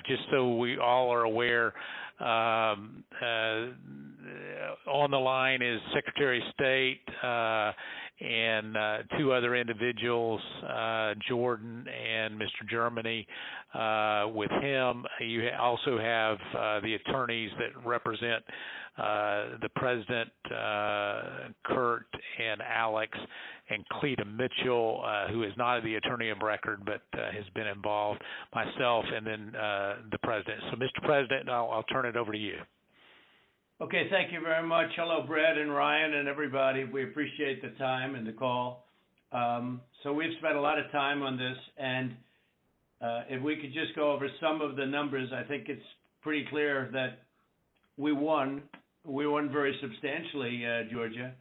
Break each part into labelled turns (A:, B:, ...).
A: just so we all are aware, on the line is Secretary of State and two other individuals, Jordan and Mr. Germany. With him, you also have the attorneys that represent the President, Kurt and Alex, and Cleta Mitchell, who is not the attorney of record but has been involved, myself, and then the President. So, Mr. President, I'll turn it over to you.
B: Okay, thank you very much. Hello, Brad and Ryan and everybody. We appreciate the time and the call. So we've spent a lot of time on this, and if we could just go over some of the numbers, I think it's pretty clear that we won. We won very substantially, Georgia.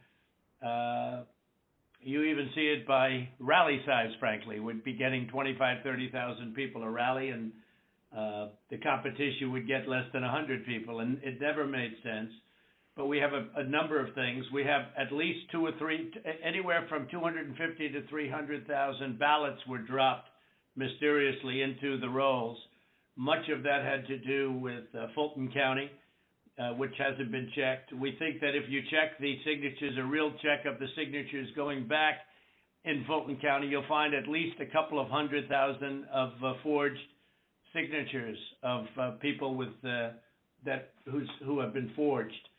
B: You even see it by rally size, frankly. We'd be getting 25,000, 30,000 people a rally, and the competition would get less than 100 people, and it never made sense. But we have a number of things. We have at least two or three, anywhere from 250 to 300,000 ballots were dropped mysteriously into the rolls. Much of that had to do with Fulton County, which hasn't been checked. We think that if you check the signatures, a real check of the signatures going back in Fulton County, you'll find at least a couple of 100,000 of forged signatures of people with who have been forged,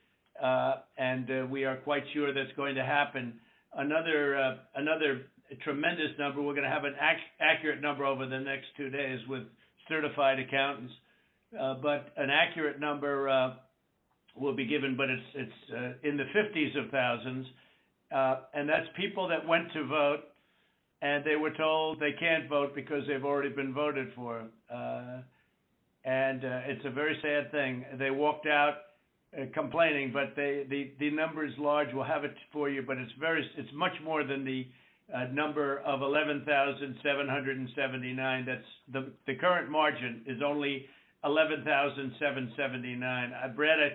B: and we are quite sure that's going to happen. Another tremendous number. We're going to have an accurate number over the next 2 days with certified accountants, but an accurate number will be given, but it's in the 50s of thousands, and that's people that went to vote and they were told they can't vote because they've already been voted for. And it's a very sad thing. They walked out complaining, but the number is large. We'll have it for you, but it's much more than the number of 11,779. That's the current margin is only 11,779. Brad, I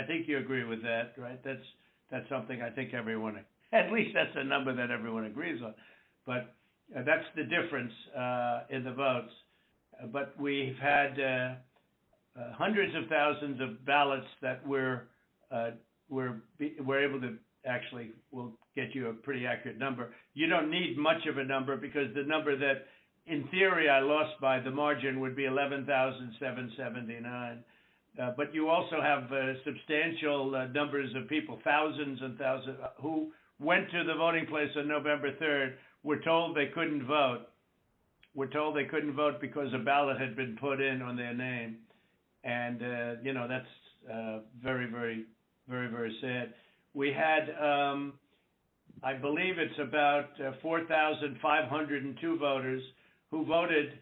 B: think you agree with that, right? That's something I think everyone, at least that's a number that everyone agrees on. But that's the difference in the votes. But we've had hundreds of thousands of ballots that we're able to actually. We'll get you a pretty accurate number. You don't need much of a number because the number that, in theory, I lost by the margin would be 11,779. But you also have substantial numbers of people, thousands and thousands, who went to the voting place on November 3rd. Were told they couldn't vote. Were told they couldn't vote because a ballot had been put in on their name, and that's very, very, very, very sad. We had, I believe it's about 4,502 voters who voted,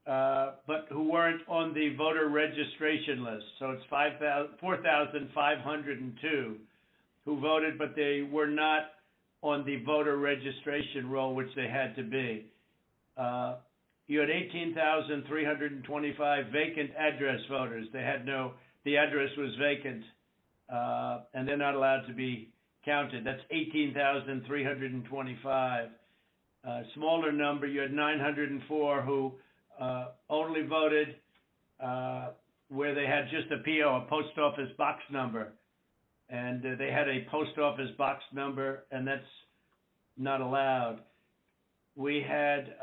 B: but who weren't on the voter registration list. So it's 4,502 who voted, but they were not on the voter registration roll, which they had to be. You had 18,325 vacant address voters. The address was vacant, and they're not allowed to be counted. That's 18,325. Smaller number, you had 904 who only voted where they had just a PO, a post office box number. And they had a post office box number, and that's not allowed. We had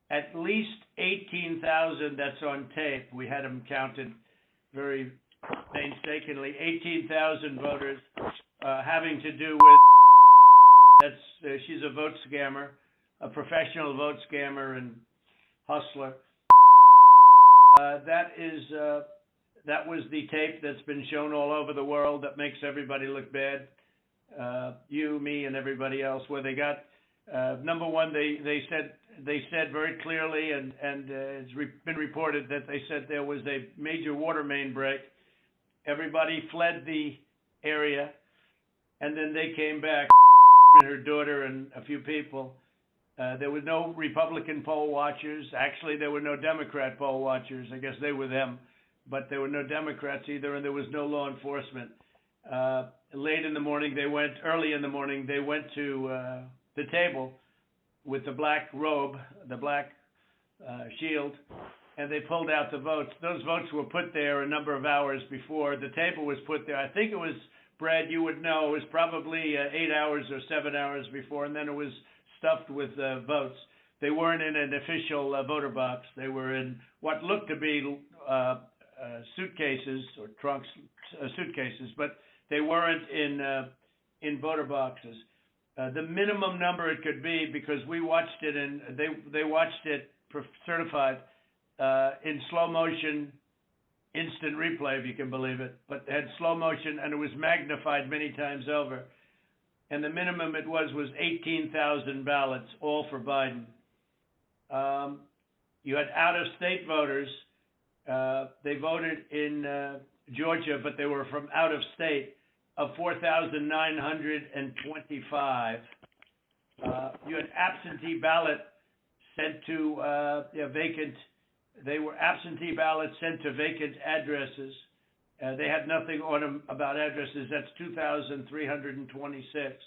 B: at least 18,000, that's on tape. We had them counted very painstakingly. 18,000 voters having to do with, she's a vote scammer, a professional vote scammer and hustler. That was the tape that's been shown all over the world that makes everybody look bad, you, me, and everybody else. Where they got number one, they said very clearly, and it's been reported that they said there was a major water main break. Everybody fled the area, and then they came back. And her daughter and a few people. There were no Republican poll watchers. Actually, there were no Democrat poll watchers. I guess they were them. But there were no Democrats either, and there was no law enforcement. Early in the morning, they went to the table with the black robe, the black shield, and they pulled out the votes. Those votes were put there a number of hours before. The table was put there. I think it was, Brad, you would know, it was probably 8 hours or 7 hours before, and then it was stuffed with votes. They weren't in an official voter box. They were in what looked to be suitcases or trunks, suitcases, but they weren't in voter boxes. The minimum number it could be, because we watched it and they watched it certified in slow motion, instant replay, if you can believe it, but it had slow motion and it was magnified many times over. And the minimum it was 18,000 ballots, all for Biden. You had out-of-state voters. They voted in Georgia, but they were from out of state, of 4,925. You had absentee ballot sent to vacant. They were absentee ballots sent to vacant addresses. They had nothing on them about addresses. That's 2,326.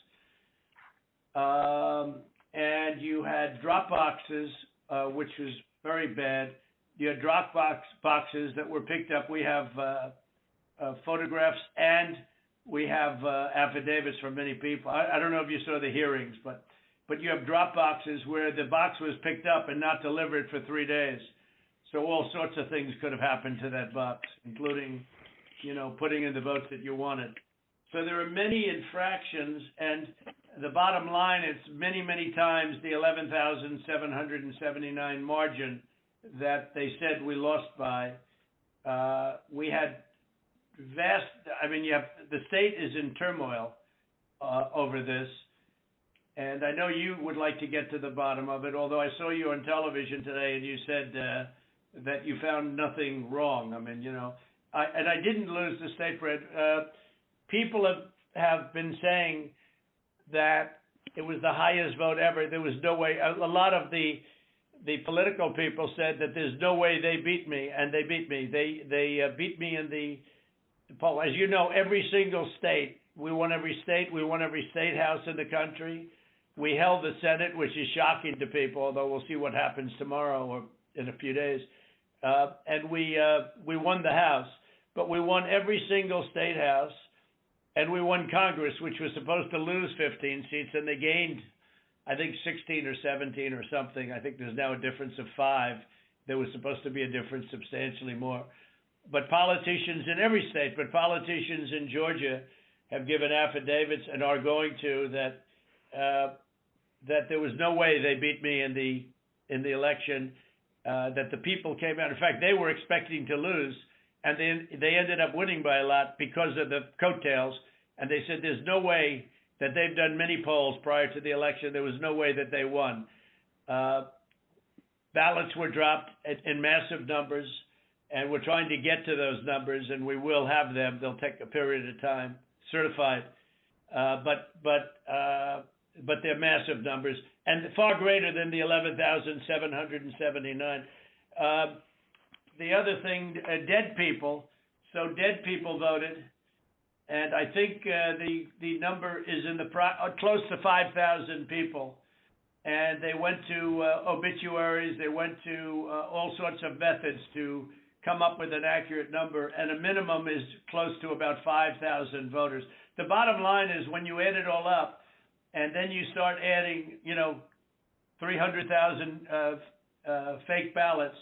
B: And you had drop boxes, which was very bad. You had drop boxes that were picked up. We have photographs and we have affidavits from many people. I don't know if you saw the hearings, but you have drop boxes where the box was picked up and not delivered for 3 days. So all sorts of things could have happened to that box, including, putting in the votes that you wanted. So there are many infractions, and the bottom line is many, many times the 11,779 margin that they said we lost by. We had the state is in turmoil over this, and I know you would like to get to the bottom of it, although I saw you on television today and you said that you found nothing wrong. I didn't lose the state, Brad. People have been saying that it was the highest vote ever. There was no way. A lot of the political people said that there's no way they beat me, and they beat me. They beat me in the poll. As you know, every single state, we won every state. We won every state house in the country. We held the Senate, which is shocking to people, although we'll see what happens tomorrow or in a few days. And we won the House, but we won every single state house, and we won Congress, which was supposed to lose 15 seats, and they gained, I think, 16 or 17 or something. I think there's now a difference of 5. There was supposed to be a difference substantially more. But politicians in every state, but politicians in Georgia have given affidavits and are going to that there was no way they beat me in the election, that the people came out. In fact, they were expecting to lose, and they ended up winning by a lot because of the coattails. And they said there's no way that they've done many polls prior to the election. There was no way that they won. Ballots were dropped in massive numbers, and we're trying to get to those numbers, and we will have them. They'll take a period of time, certified, but they're massive numbers and far greater than the 11,779. The other thing, dead people. So dead people voted, and I think the number is in close to 5,000 people. And they went to obituaries. They went to all sorts of methods to come up with an accurate number, and a minimum is close to about 5,000 voters. The bottom line is when you add it all up, and then you start adding, 300,000 fake ballots,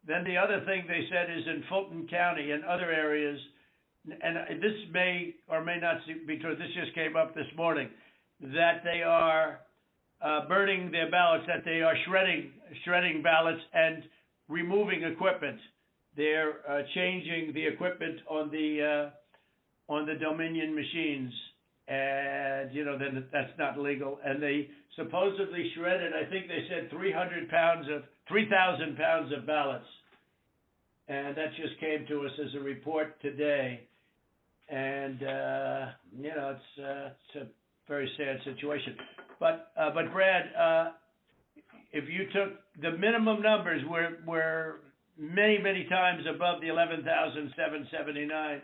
B: then the other thing they said is in Fulton County and other areas, and this may or may not be true, this just came up this morning, that they are burning their ballots, that they are shredding ballots and removing equipment. They're changing the equipment on the Dominion machines, and then that's not legal. And they supposedly shredded, I think they said 3,000 pounds of ballots, and that just came to us as a report today. And it's a very sad situation. But Brad, if you took the minimum numbers were many times above the 11,779,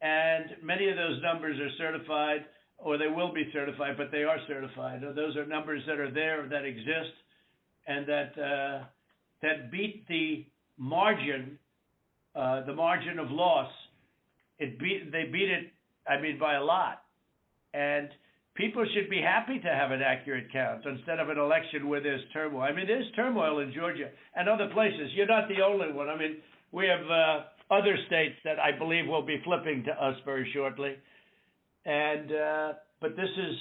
B: and many of those numbers are certified, or they will be certified, but they are certified. Those are numbers that are there, that exist, and that beat the margin, the margin of loss, they beat it, I mean, by a lot. And people should be happy to have an accurate count instead of an election where there's turmoil. I mean, there's turmoil in Georgia and other places. You're not the only one. I mean, we have other states that I believe will be flipping to us very shortly. And but this is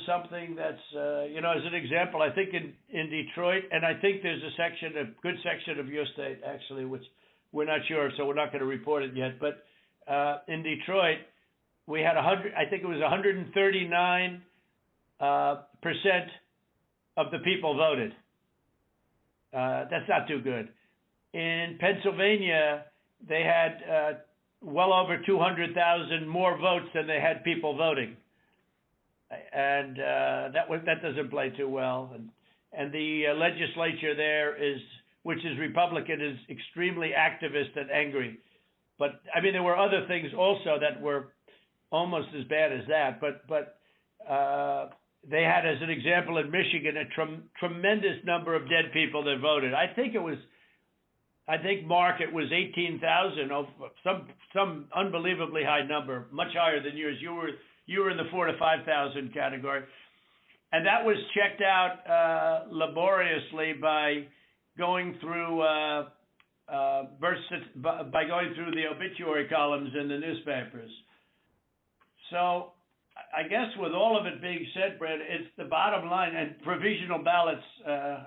B: something that's you know, as an example, I think in Detroit, and I think there's a good section of your state actually, which we're not sure, so we're not going to report it yet. But in Detroit, we had 100. I think it was 139% of the people voted. That's not too good. In Pennsylvania, they had well over 200,000 more votes than they had people voting, and that doesn't play too well. And the legislature there which is Republican, is extremely activist and angry. But I mean, there were other things also that were almost as bad as that. But they had, as an example, in Michigan, a tremendous number of dead people that voted. I think, Mark, it was 18,000, some unbelievably high number, much higher than yours. You were in the 4,000 to 5,000 category, and that was checked out laboriously by going through the obituary columns in the newspapers. So I guess with all of it being said, Brad, it's the bottom line. And provisional ballots,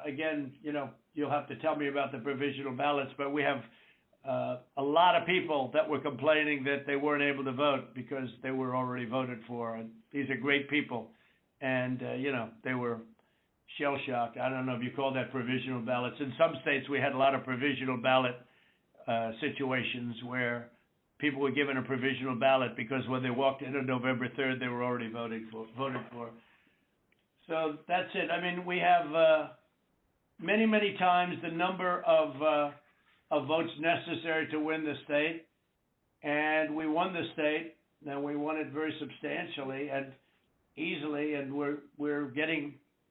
B: again, you know, you'll have to tell me about the provisional ballots, but we have a lot of people that were complaining that they weren't able to vote because they were already voted for. And these are great people. And, you know, they were shell-shocked. I don't know if you call that provisional ballots. In some states, we had a lot of provisional ballot situations where people were given a provisional ballot because when they walked in on November 3rd, they were already voted for. So that's it. I mean, we have many, many times the number of votes necessary to win the state, and we won the state, and we won it very substantially and easily, and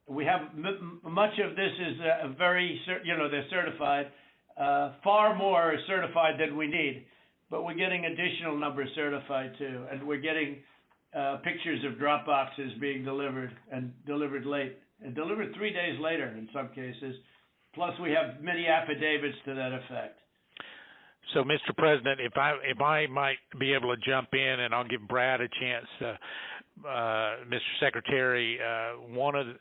B: we have much of this is very, you know, they're certified. Far more is certified than we need, but we're getting additional numbers certified too, and we're getting pictures of drop boxes being delivered and delivered late and delivered 3 days later in some cases. Plus, we have many affidavits to that effect.
A: So, Mr. President, if I might be able to jump in, and I'll give Brad a chance. Mr. Secretary,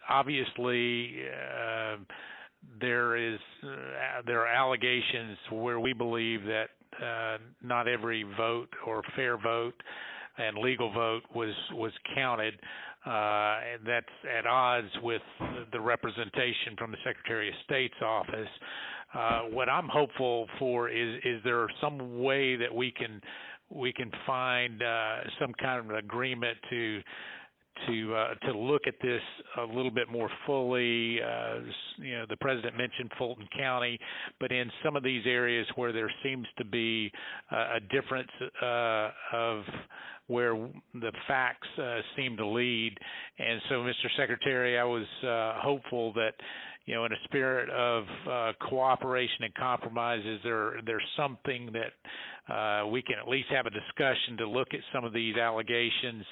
A: obviously there are allegations where we believe that not every vote or fair vote and legal vote was counted, and that's at odds with the representation from the Secretary of State's office. What I'm hopeful for is there some way that we can find some kind of an agreement to look at this a little bit more fully. You know, the president mentioned Fulton County, but in some of these areas where there seems to be a difference of where the facts seem to lead. And so, Mr. Secretary, I was hopeful that, you know, in a spirit of cooperation and compromises, there's something that we can at least have a discussion to look at some of these allegations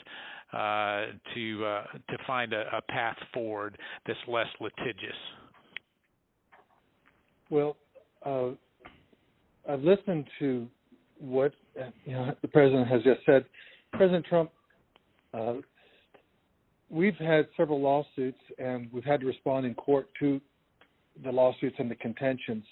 A: to find a path forward that's less litigious.
C: Well, I've listened to what the president has just said. President Trump, we've had several lawsuits, and we've had to respond in court to the lawsuits and the contentions.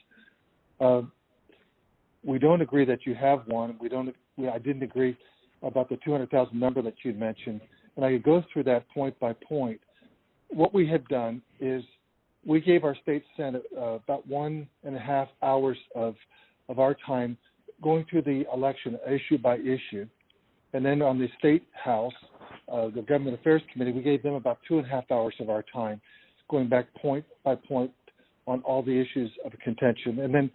C: We don't agree that you have one. I didn't agree about the 200,000 number that you mentioned, and I could go through that point by point. What we had done is we gave our state senate about 1.5 hours of our time going through the election issue by issue. And then on the State House, the Government Affairs Committee, we gave them about 2.5 hours of our time, going back point by point on all the issues of contention. And then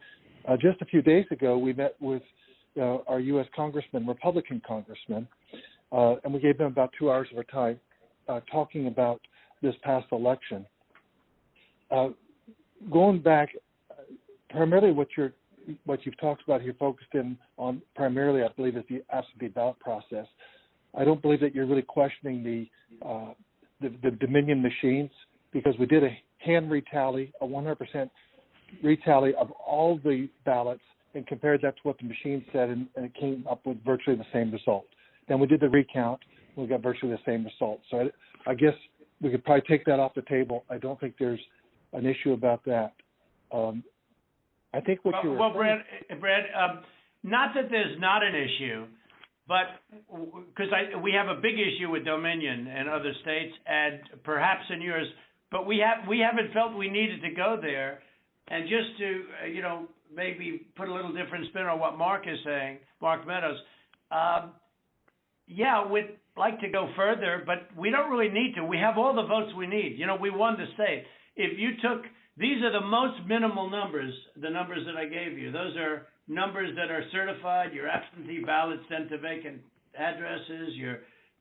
C: just a few days ago, we met with our U.S. congressman, Republican congressman, and we gave them about 2 hours of our time talking about this past election. Going back, primarily what what you've talked about here focused in on primarily, I believe, is the absentee ballot process. I don't believe that you're really questioning the Dominion machines, because we did a hand retally, a 100% retally of all the ballots and compared that to what the machine said, and it came up with virtually the same result. Then we did the recount, we got virtually the same result. So I guess we could probably take that off the table. I don't think there's an issue about that. I think what you were
B: saying... Well, Brad, not that there's not an issue, but because we have a big issue with Dominion and other states, and perhaps in yours, but we haven't felt we needed to go there. And just to maybe put a little different spin on what Mark is saying, Mark Meadows, we'd like to go further, but we don't really need to. We have all the votes we need. We won the state. If you took, these are the most minimal numbers, the numbers that I gave you. Those are numbers that are certified, your absentee ballots sent to vacant addresses,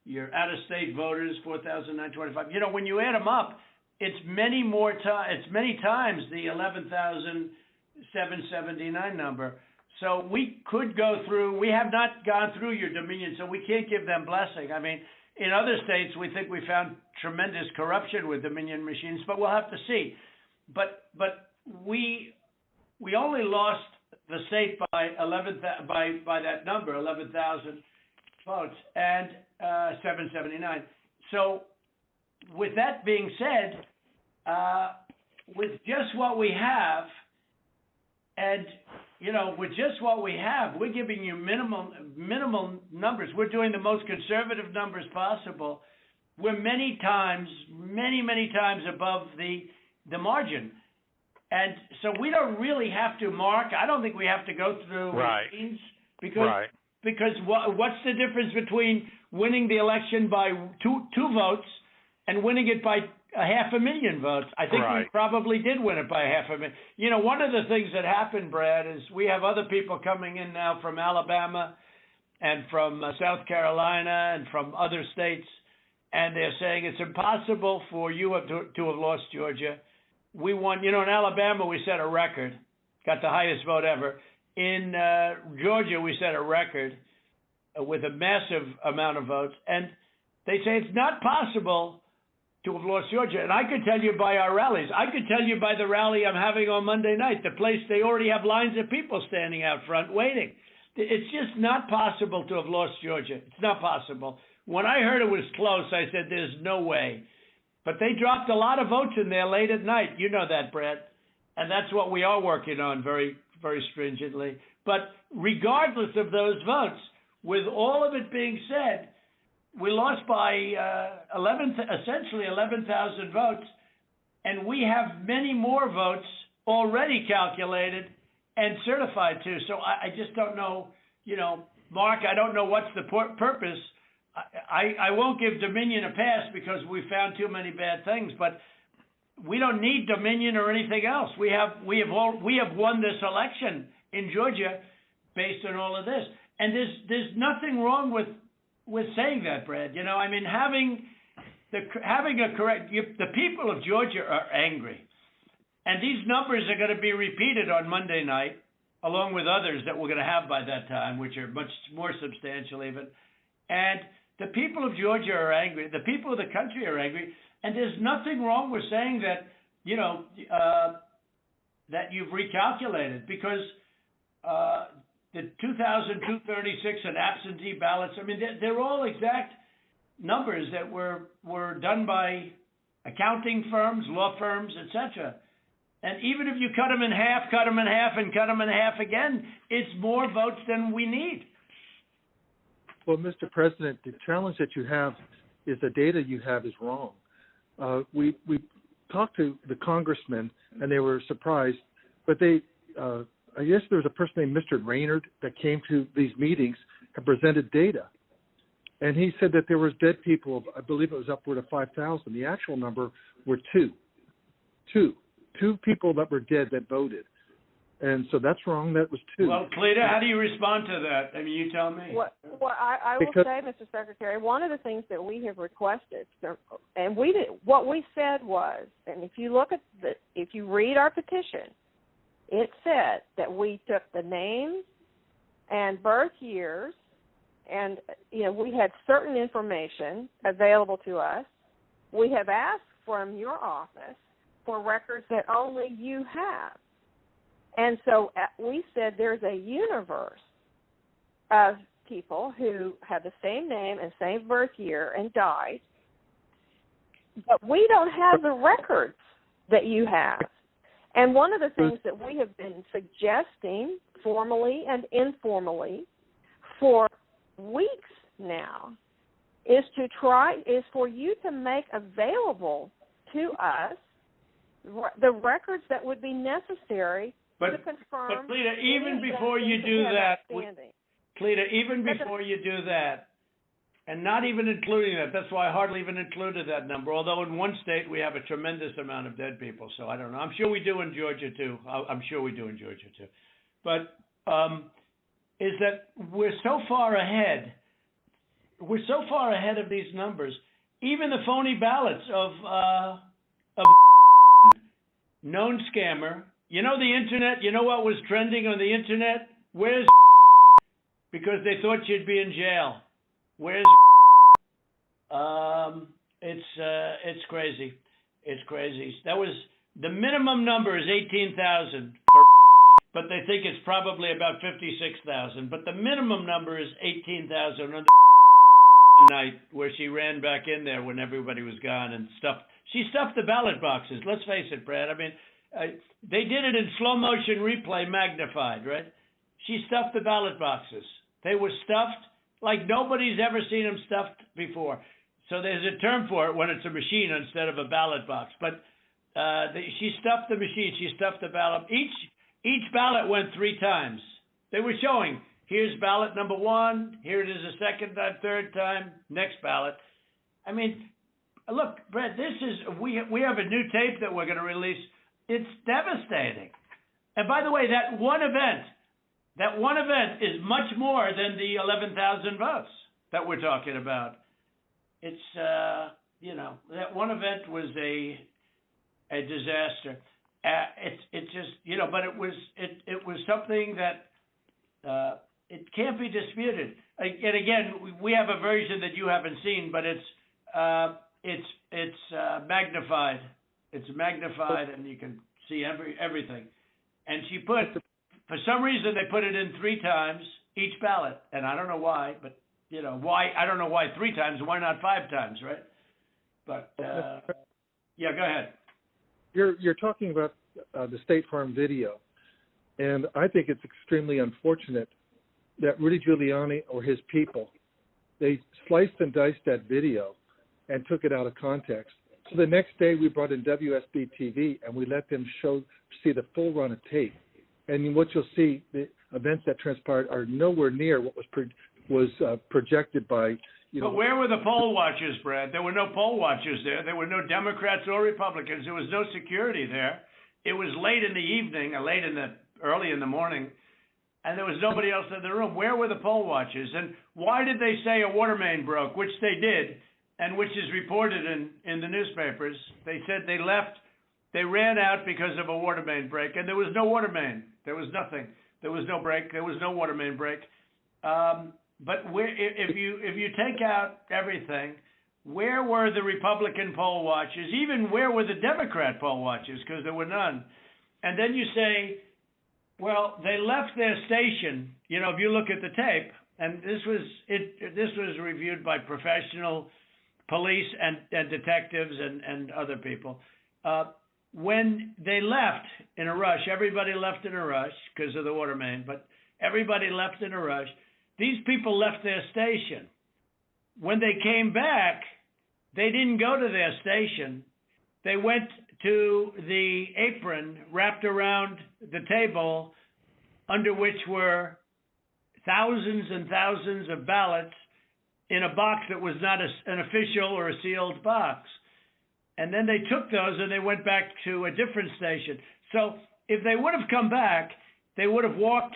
B: your out-of-state voters, 4,925. When you add them up, it's many times the 11,779 number. So we could go through. We have not gone through your Dominion, so we can't give them blessing. I mean, in other states, we think we found tremendous corruption with Dominion machines, but we'll have to see. But we only lost the state by that number, 11,000 votes, and 779. So with that being said, with just what we have, and with just what we have, we're giving you minimal numbers. We're doing the most conservative numbers possible. We're many times above the margin, and so we don't really have to, Mark. I don't think we have to go through machines because what's the difference between winning the election by two votes and winning it by 500,000 votes? I think we probably did win it by 500,000. One of the things that happened, Brad, is we have other people coming in now from Alabama and from South Carolina and from other states, and they're saying it's impossible for you to have lost Georgia. We won, in Alabama we set a record, got the highest vote ever. In Georgia we set a record with a massive amount of votes, and they say it's not possible to have lost Georgia. And I could tell you by our rallies. I could tell you by the rally I'm having on Monday night, the place, they already have lines of people standing out front waiting. It's just not possible to have lost Georgia. It's not possible. When I heard it was close, I said, there's no way. But they dropped a lot of votes in there late at night. You know that, Brad. And that's what we are working on very, very stringently. But regardless of those votes, with all of it being said, we lost by essentially 11,000 votes, and we have many more votes already calculated and certified too. So I just don't know, Mark, I don't know what's the purpose. I won't give Dominion a pass because we found too many bad things, but we don't need Dominion or anything else. We have won this election in Georgia based on all of this, and there's nothing wrong with saying that, Brad. I mean, having a correct. The people of Georgia are angry, and these numbers are going to be repeated on Monday night, along with others that we're going to have by that time, which are much more substantial even. And the people of Georgia are angry. The people of the country are angry, and there's nothing wrong with saying that. That you've recalculated, because the 2,236 and absentee ballots, I mean, they're all exact numbers that were done by accounting firms, law firms, etc. And even if you cut them in half, and cut them in half again, it's more votes than we need.
C: Well, Mr. President, the challenge that you have is the data you have is wrong. We talked to the congressmen, and they were surprised, but I guess there was a person named Mr. Raynard that came to these meetings and presented data. And he said that there was dead people, I believe it was upward of 5,000. The actual number were two people that were dead that voted. And so that's wrong. That was two.
B: Well, Cleta, how do you respond to that? I mean, you tell me.
D: Well, I will say, Mr. Secretary, one of the things that we have requested, and what we said was, and if you look at if you read our petition, it said that we took the names and birth years, and we had certain information available to us. We have asked from your office for records that only you have. And so we said there's a universe of people who have the same name and same birth year and died, but we don't have the records that you have. And one of the things that we have been suggesting formally and informally for weeks now is for you to make available to us the records that would be necessary to confirm.
B: But Cleta, even before you do that, and not even including that, that's why I hardly even included that number, although in one state we have a tremendous amount of dead people, so I don't know. I'm sure we do in Georgia too. But is that we're so far ahead of these numbers. Even the phony ballots of known scammer. You know the internet, you know what was trending on the internet? Where's because they thought you'd be in jail. Where's it's crazy. It's crazy. That was the minimum number is 18,000 for, but they think it's probably about 56,000. But the minimum number is 18,000 on the night where she ran back in there when everybody was gone and stuffed. She stuffed the ballot boxes. Let's face it, Brad. I mean, they did it in slow motion replay magnified, right? She stuffed the ballot boxes. They were stuffed like nobody's ever seen them stuffed before. So there's a term for it when it's a machine instead of a ballot box. But she stuffed the machine. She stuffed the ballot. Each ballot went 3 times. They were showing, here's ballot number 1. Here it is a second time, third time, next ballot. I mean, look, Brett, we have a new tape that we're going to release. It's devastating. And by the way, that one event is much more than the 11,000 votes that we're talking about. It's, that one event was a disaster. It just, but it was something that it can't be disputed. And again, we have a version that you haven't seen, but it's magnified. It's magnified, and you can see everything. And she put, for some reason, they put it in 3 times each ballot, and I don't know why, but why? I don't know why 3 times. Why not 5 times, right? But yeah, go ahead.
C: You're talking about the State Farm video, and I think it's extremely unfortunate that Rudy Giuliani or his people, they sliced and diced that video and took it out of context. So the next day we brought in WSB TV and we let them see the full run of tape. And what you'll see, the events that transpired are nowhere near what was projected by,
B: But where were the poll watchers, Brad? There were no poll watchers there. There were no Democrats or Republicans. There was no security there. It was late in the evening, early in the morning, and there was nobody else in the room. Where were the poll watchers? And why did they say a water main broke, which they did, and which is reported in the newspapers? They said they left. They ran out because of a water main break, and there was no water main. There was nothing. There was no break. There was no water main break. But if you take out everything, where were the Republican poll watchers? Even where were the Democrat poll watchers? Because there were none. And then you say, well, they left their station. If you look at the tape, and this was reviewed by professional police and detectives and other people. When they left in a rush, everybody left in a rush because of the water main, but everybody left in a rush. These people left their station. When they came back, they didn't go to their station. They went to the apron wrapped around the table under which were thousands and thousands of ballots in a box that was not an official or a sealed box. And then they took those and they went back to a different station. So if they would have come back, they would have walked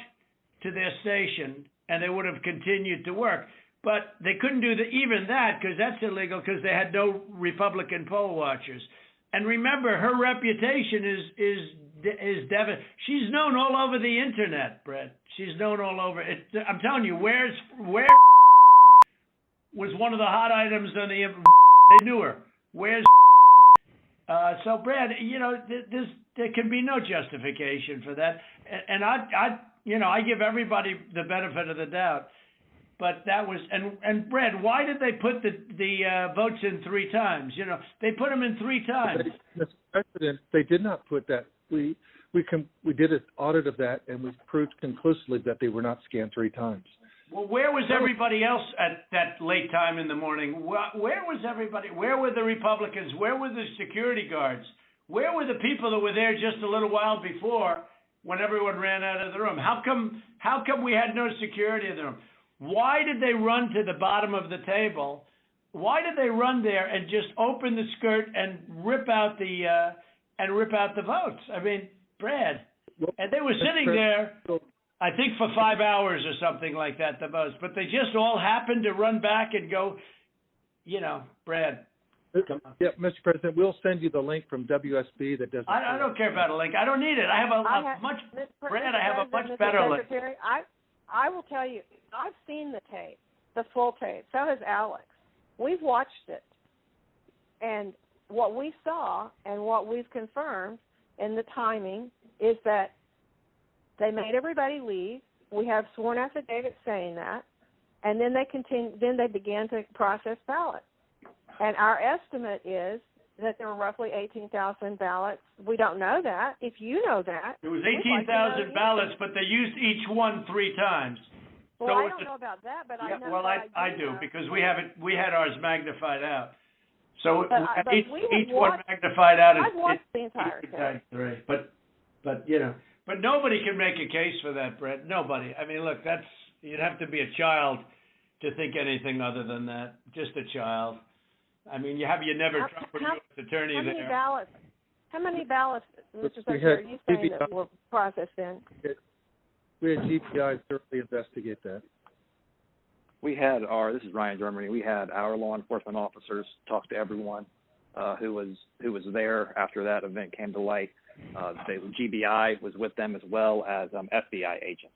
B: to their station and they would have continued to work. But they couldn't do even that because that's illegal because they had no Republican poll watchers. And remember, her reputation is She's known all over the internet, Brett. She's known all over. I'm telling you, where was one of the hot items on the. They knew her. Where's so Brad? You know, there can be no justification for that, and I give everybody the benefit of the doubt. But that was and Brad, why did they put the votes in 3 times? You know, they put them in 3 times.
C: Mr. President, they did not put that. We did an audit of that, and we proved conclusively that they were not scanned 3 times.
B: Well, where was everybody else at that late time in the morning? Where was everybody? Where were the Republicans? Where were the security guards? Where were the people that were there just a little while before when everyone ran out of the room? How come we had no security in the room? Why did they run to the bottom of the table? Why did they run there and just open the skirt and rip out the votes? I mean, Brad, and they were sitting there, I think for 5 hours or something like that, the most. But they just all happened to run back and go, you know, Brad. Come on.
C: Yeah, Mr. President, we'll send you the link from WSB that does.
B: I don't care about a link. I don't need it. I have a much better link.
D: I will tell you, I've seen the tape, the full tape. So has Alex. We've watched it. And what we saw and what we've confirmed in the timing is that they made everybody leave. We have sworn affidavits saying that. And then they began to process ballots. And our estimate is that there were roughly 18,000 ballots. We don't know that. If you know that.
B: There was 18,000 ballots, but they used each one 3 times.
D: Well,
B: so
D: I don't know about that, but I know.
B: Well, I do because we had ours magnified out. So each one magnified out is.
D: I've watched the entire
B: thing. But nobody can make a case for that, Brett. Nobody. I mean, look, you'd have to be a child to think anything other than that. Just a child. I mean, you never Trump or U.S. attorney there.
D: How many ballots, Mr. Secretary, are you saying that were processed in?
C: We had GPI thoroughly investigate that.
E: This is Ryan Germany, we had our law enforcement officers talk to everyone who was there after that event came to light. The GBI was with them as well as FBI agents.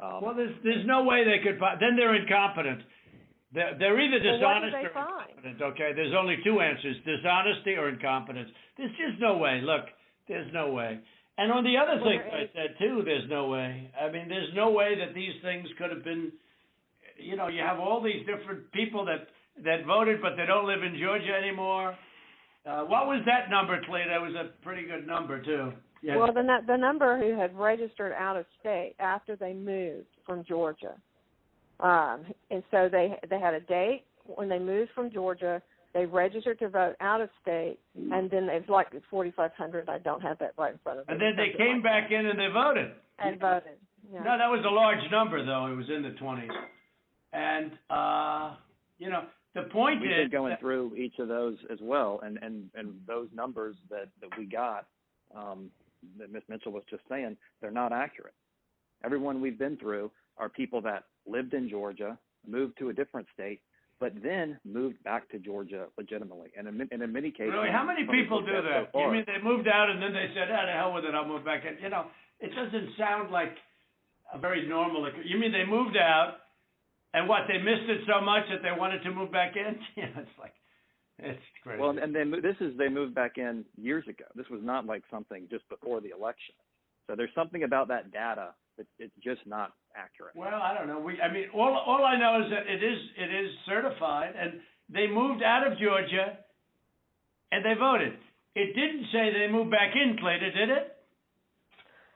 B: Well, there's no way they could. Then they're incompetent. They're either dishonest or incompetent, okay? There's only 2 answers, dishonesty or incompetence. There's just no way. Look, there's no way. And on the other thing I said, too, there's no way. I mean, there's no way that these things could have been, you know, you have all these different people that voted, but they don't live in Georgia anymore. What was that number, Clea? That was a pretty good number, too. Yes.
D: Well, the number who had registered out of state after they moved from Georgia. And so they had a date when they moved from Georgia. They registered to vote out of state, and then it's like 4,500. I don't have that right in front of me.
B: And then they came back in and they voted.
D: And voted. Yeah.
B: No, that was a large number, though. It was in the 20s. And, you know, the point
E: We've
B: is...
E: been going through each of those as well, and those numbers that we got, that Ms. Mitchell was just saying, they're not accurate. Everyone we've been through are people that lived in Georgia, moved to a different state, but then moved back to Georgia legitimately. And in many cases...
B: Really? How many people do that? You mean they moved out and then they said, to hell with it, I'll move back in? You know, it doesn't sound like a very normal... You mean they moved out and what, they missed it so much that they wanted to move back in? You know, it's like... It's crazy.
E: Well, and they moved back in years ago. This was not like something just before the election. So there's something about that data that it's just not accurate.
B: Well, I don't know. All I know is that it is certified, and they moved out of Georgia, and they voted. It didn't say they moved back in, Cleta, did it?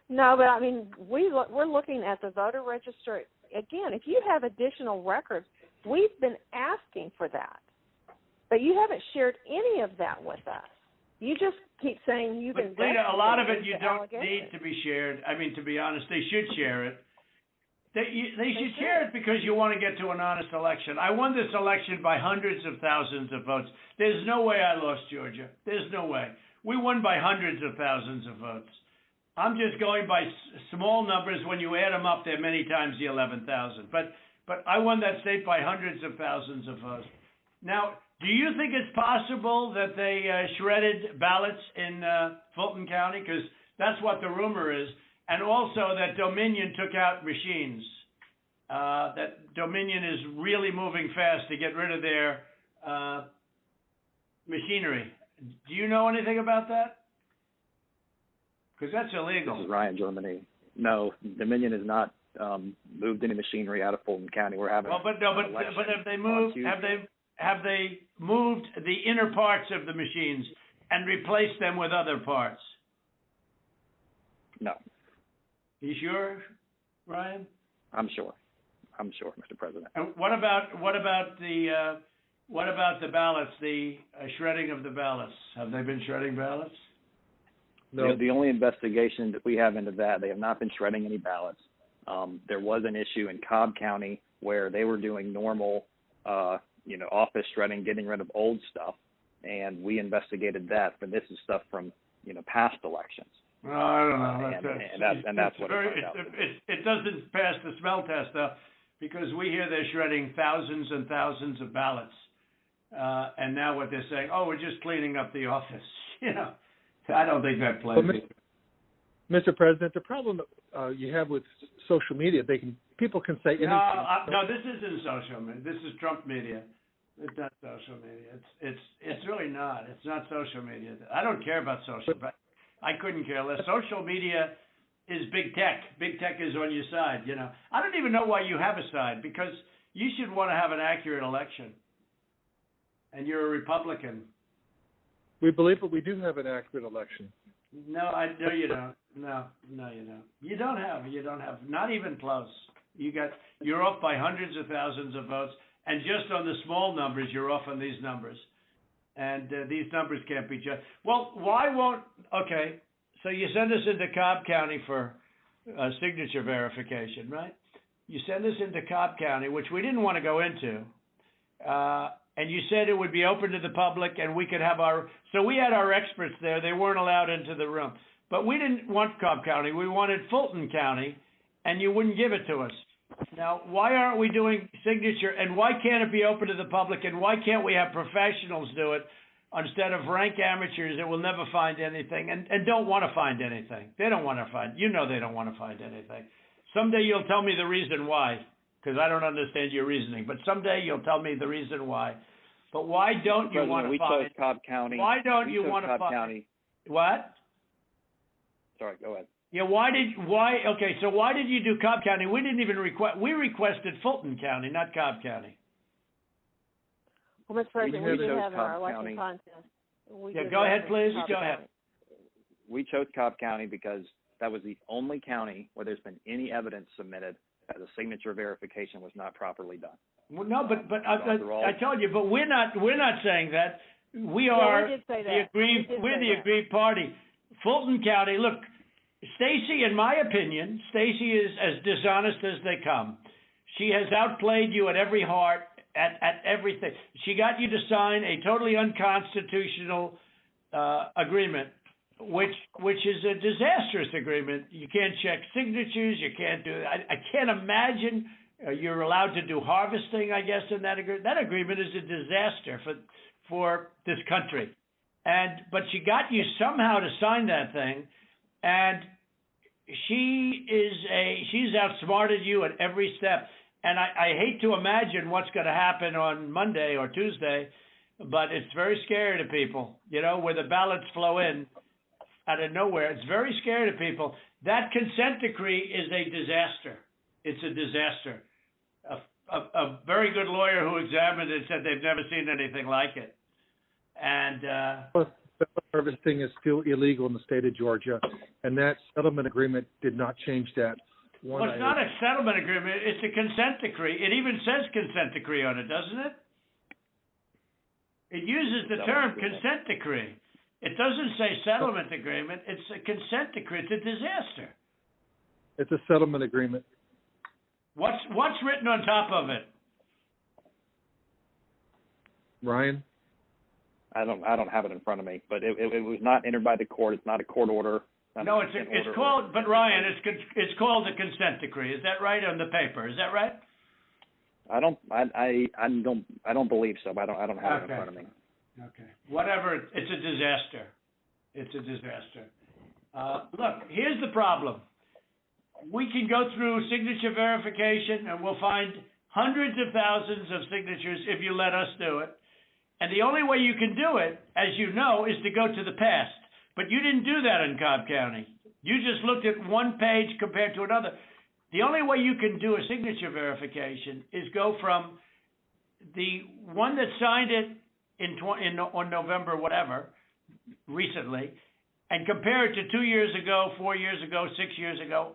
D: No, but I mean, we're looking at the voter registry again. If you have additional records, we've been asking for that. But you haven't shared any of that with us. You just keep saying you've been.
B: But a lot of it you don't need to be shared. I mean, to be honest, they should share it. They should share it because you want to get to an honest election. I won this election by hundreds of thousands of votes. There's no way I lost Georgia. There's no way. We won by hundreds of thousands of votes. I'm just going by small numbers. When you add them up, they're many times the 11,000. But I won that state by hundreds of thousands of votes. Now, do you think it's possible that they shredded ballots in Fulton County? Because That's what the rumor is. And also that Dominion took out machines. That Dominion is really moving fast to get rid of their machinery. Do you know anything about that? Because that's illegal.
E: This is Ryan, Germany. No, Dominion has not moved any machinery out of Fulton County. We're having.
B: Well, but have they moved? Have they moved the inner parts of the machines and replaced them with other parts?
E: No.
B: You sure, Ryan?
E: I'm sure, Mr. President.
B: And what about the ballots? The shredding of the ballots. Have they been shredding ballots?
E: No. The only investigation that we have into that, they have not been shredding any ballots. There was an issue in Cobb County where they were doing normal, office shredding, getting rid of old stuff, and we investigated that. But this is stuff from, past elections.
B: No, I don't know.
E: That's what
B: it doesn't pass the smell test, though, because we hear they're shredding thousands and thousands of ballots, and now what they're saying, we're just cleaning up the office. I don't think that plays.
C: Mr. President, the problem you have with social media, people can say anything.
B: No, this isn't social media. This is Trump media. It's not social media. It's really not. It's not social media. I don't care about social, but I couldn't care less. Social media is big tech. Big tech is on your side. I don't even know why you have a side, because you should want to have an accurate election, and you're a Republican.
C: We believe that we do have an accurate election.
B: No, you don't. No, you don't. You don't have. Not even close. You're off by hundreds of thousands of votes, and just on the small numbers, you're off on these numbers. And these numbers can't be judged. Well, why won't? Okay, so you send us into Cobb County for signature verification, right? You send us into Cobb County, which we didn't want to go into. And you said it would be open to the public, and we could have so we had our experts there. They weren't allowed into the room. But we didn't want Cobb County. We wanted Fulton County, and you wouldn't give it to us. Now, why aren't we doing signature, and why can't it be open to the public, and why can't we have professionals do it instead of rank amateurs that will never find anything and don't want to find anything? They don't want to find, they don't want to find anything. Someday you'll tell me the reason why, because I don't understand your reasoning, but someday you'll tell me the reason why. But why don't you want to find?
E: We chose Cobb County.
B: Why don't you want to find? What?
E: Sorry, go ahead.
B: Yeah, okay, so why did you do Cobb County? We didn't even we requested Fulton County, not Cobb County.
D: Well, Mr. President, we do have our election contest.
B: Go ahead, please. Go ahead.
E: We chose Cobb County because that was the only county where there's been any evidence submitted that the signature verification was not properly done.
B: Well, no, but I told you, but we're not saying that. We are we're the aggrieved party. Fulton County, look, Stacy, in my opinion, Stacy is as dishonest as they come. She has outplayed you at every heart, at everything. She got you to sign a totally unconstitutional agreement, which is a disastrous agreement. You can't check signatures. You can't do it. I can't imagine you're allowed to do harvesting, I guess, in that agreement. That agreement is a disaster for this country. But she got you somehow to sign that thing, and she's outsmarted you at every step. And I hate to imagine what's going to happen on Monday or Tuesday, but it's very scary to people, where the ballots flow in out of nowhere. It's very scary to people. That consent decree is a disaster. It's a disaster. A very good lawyer who examined it said they've never seen anything like it. And
C: harvesting is still illegal in the state of Georgia, and that settlement agreement did not change that.
B: Well, it's not a settlement agreement. It's a consent decree. It even says consent decree on it, doesn't it? It uses the term consent decree. It doesn't say settlement agreement. It's a consent decree. It's a disaster.
C: It's a settlement agreement.
B: What's written on top of it?
C: Ryan?
E: I don't have it in front of me, but it was not entered by the court. It's not a court order.
B: No, it's called. But Ryan, it's called a consent decree. Is that right on the paper? Is that right?
E: I don't believe so. But I don't have it in front of me.
B: Okay. Whatever. It's a disaster. It's a disaster. Look, here's the problem. We can go through signature verification and we'll find hundreds of thousands of signatures if you let us do it. And the only way you can do it, as you know, is to go to the past. But you didn't do that in Cobb County. You just looked at one page compared to another. The only way you can do a signature verification is go from the one that signed it on November, whatever, recently, and compare it to 2 years ago, 4 years ago, 6 years ago,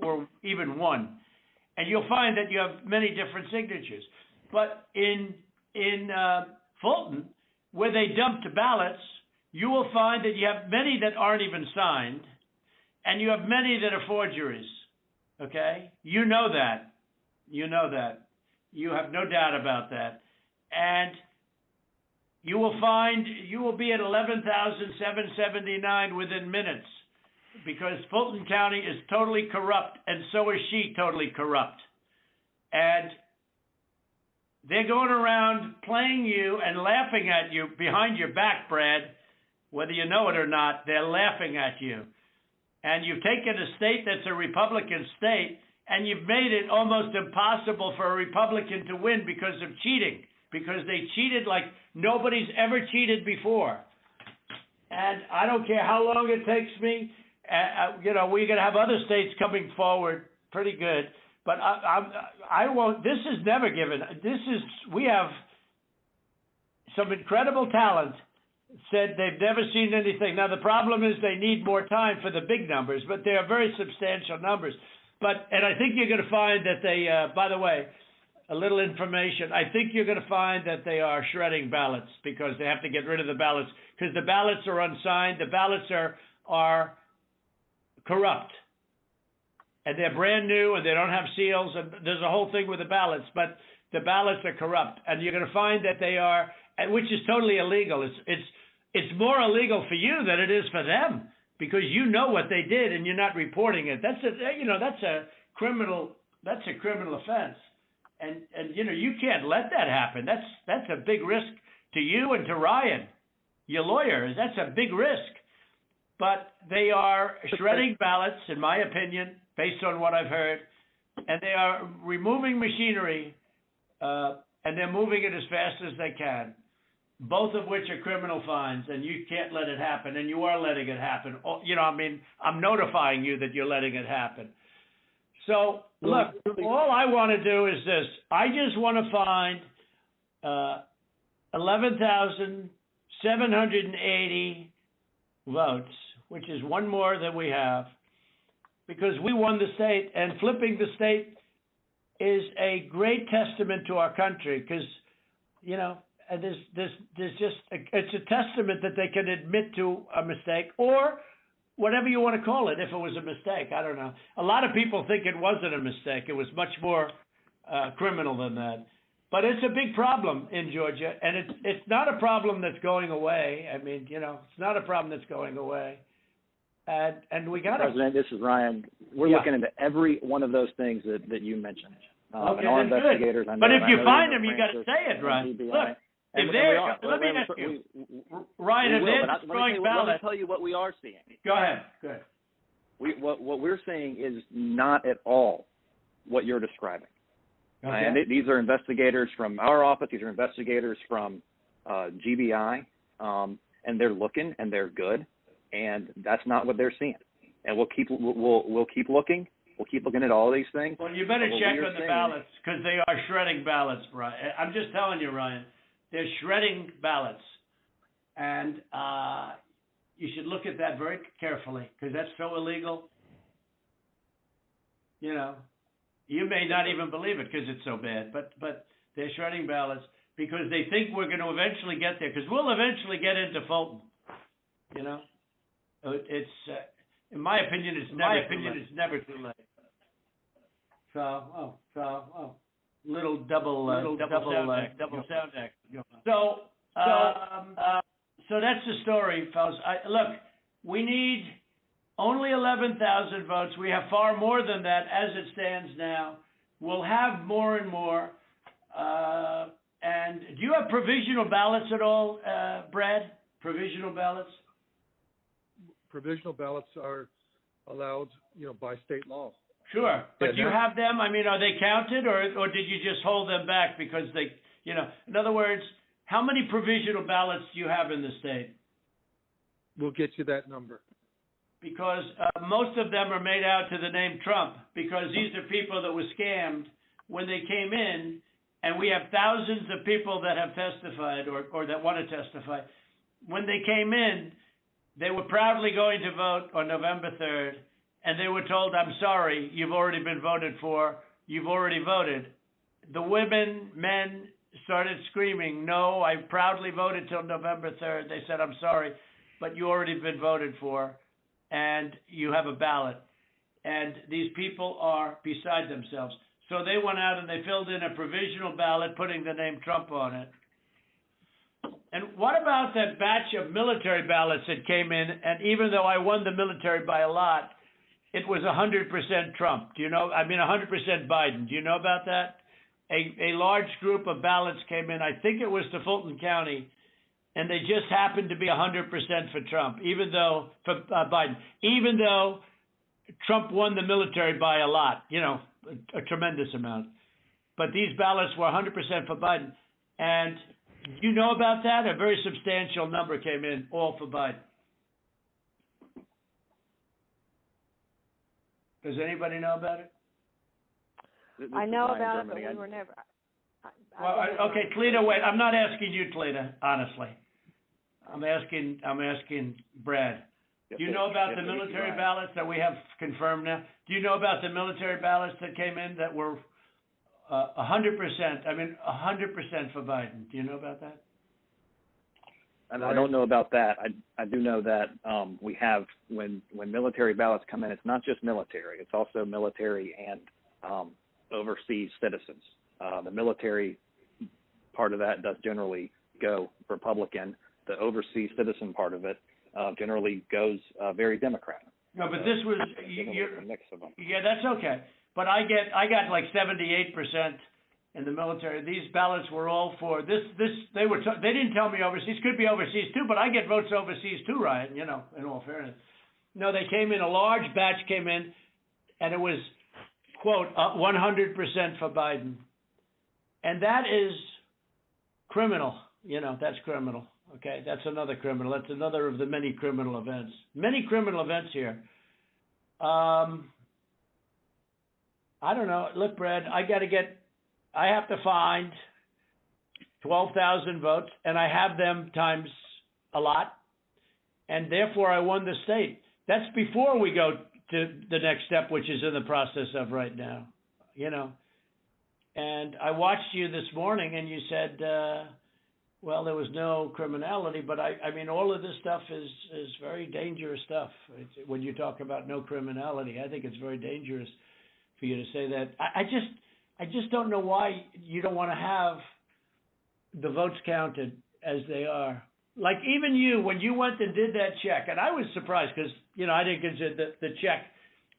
B: or even one. And you'll find that you have many different signatures. But in Fulton, where they dumped ballots, you will find that you have many that aren't even signed, and you have many that are forgeries. Okay? You know that. You know that. You have no doubt about that. And you will find you will be at 11,779 within minutes, because Fulton County is totally corrupt, and so is she totally corrupt. And they're going around playing you and laughing at you behind your back, Brad. Whether you know it or not, they're laughing at you. And you've taken a state that's a Republican state, and you've made it almost impossible for a Republican to win because of cheating, because they cheated like nobody's ever cheated before. And I don't care how long it takes me. We're going to have other states coming forward pretty good. But I won't. This is never given. We have some incredible talent said they've never seen anything. Now, the problem is they need more time for the big numbers, but they are very substantial numbers. And I think you're going to find that they, by the way, a little information, I think you're going to find that they are shredding ballots because they have to get rid of the ballots because the ballots are unsigned. The ballots are corrupt. And they're brand new and they don't have seals. And there's a whole thing with the ballots, but the ballots are corrupt. And you're going to find that they are, which is totally illegal. It's more illegal for you than it is for them because you know what they did and you're not reporting it. That's a criminal offense. And you can't let that happen. That's a big risk to you and to Ryan, your lawyer. That's a big risk. But they are shredding ballots, in my opinion, based on what I've heard, and they are removing machinery, and they're moving it as fast as they can, both of which are criminal fines, and you can't let it happen, and you are letting it happen. I'm notifying you that you're letting it happen. So, look, all I want to do is this. I just want to find 11,780 votes, which is one more than we have, because we won the state, and flipping the state is a great testament to our country, because, it's a testament that they can admit to a mistake, or whatever you want to call it, if it was a mistake. I don't know. A lot of people think it wasn't a mistake. It was much more criminal than that. But it's a big problem in Georgia, and it's not a problem that's going away. I mean, it's not a problem that's going away. And we got to...
E: President, this is Ryan. We're looking into every one of those things that you mentioned.
B: Okay,
E: and our investigators,
B: good. But if you find them, you got to say it, Ryan. Look, if they're... Let me ask you, Ryan, if they're destroying ballots...
E: Let me tell you what we are seeing.
B: Go ahead.
E: What we're seeing is not at all what you're describing.
B: Okay.
E: And these are investigators from our office. These are investigators from GBI, and they're looking and they're good, and that's not what they're seeing. And we'll keep looking. We'll keep looking at all these things.
B: Well, you better check on the ballots because they are shredding ballots, Ryan. I'm just telling you, Ryan, they're shredding ballots, and you should look at that very carefully because that's so illegal. You may not even believe it because it's so bad, but they're shredding ballots because they think we're going to eventually get there, because we'll eventually get into Fulton. It's in my opinion, it's never too late. So, little double sound act. So that's the story, fellas. Look, we need only 11,000 votes. We have far more than that as it stands now. We'll have more and more. And do you have provisional ballots at all, Brad? Provisional ballots?
C: provisional ballots are allowed, by state law.
B: Sure, but
C: Yeah,
B: you have them. I mean, are they counted, or did you just hold them back because they, in other words, how many provisional ballots do you have in the state?
C: We'll get you that number.
B: Because most of them are made out to the name Trump, because these are people that were scammed when they came in, and we have thousands of people that have testified or that want to testify. When they came in, they were proudly going to vote on November 3rd, and they were told, I'm sorry, you've already been voted for, you've already voted. The women, men started screaming, no, I proudly voted till November 3rd. They said, I'm sorry, but you already been voted for, and you have a ballot. And these people are beside themselves. So they went out and they filled in a provisional ballot, putting the name Trump on it. And what about that batch of military ballots that came in, and even though I won the military by a lot, it was 100% Trump. 100% Biden. Do you know about that? A large group of ballots came in, I think it was to Fulton County, and they just happened to be 100% for Trump, for Biden, even though Trump won the military by a lot, a tremendous amount. But these ballots were 100% for Biden. And you know about that? A very substantial number came in, all for Biden. Does anybody know about it?
D: I know about it, but we were never.
B: Okay, Tlita, wait. I'm not asking you, Tlita, honestly. I'm asking Brad. Do you know about the military ballots that we have confirmed now? Do you know about the military ballots that came in that were 100%? 100% for Biden. Do you know about that?
E: And I don't know about that. I do know that we have, when military ballots come in, it's not just military. It's also military and overseas citizens. The military part of that does generally go Republican. The overseas citizen part of it generally goes very Democrat.
B: No, but this was
E: a mix of them.
B: Yeah, that's okay. But I got like 78% in the military. These ballots were all for this. They didn't tell me overseas. Could be overseas too, but I get votes overseas too, Ryan. In all fairness. No, they came in. A large batch came in, and it was quote 100% for Biden, and that is criminal. That's criminal. Okay, that's another criminal. That's another of the many criminal events. Many criminal events here. I don't know. Look, Brad, I have to find 12,000 votes, and I have them times a lot, and therefore I won the state. That's before we go to the next step, which is in the process of right now, And I watched you this morning, and you said, well, there was no criminality, but all of this stuff is very dangerous stuff. When you talk about no criminality, I think it's very dangerous for you to say that. I just don't know why you don't want to have the votes counted as they are. Like even you, when you went and did that check, and I was surprised because, I didn't consider the check,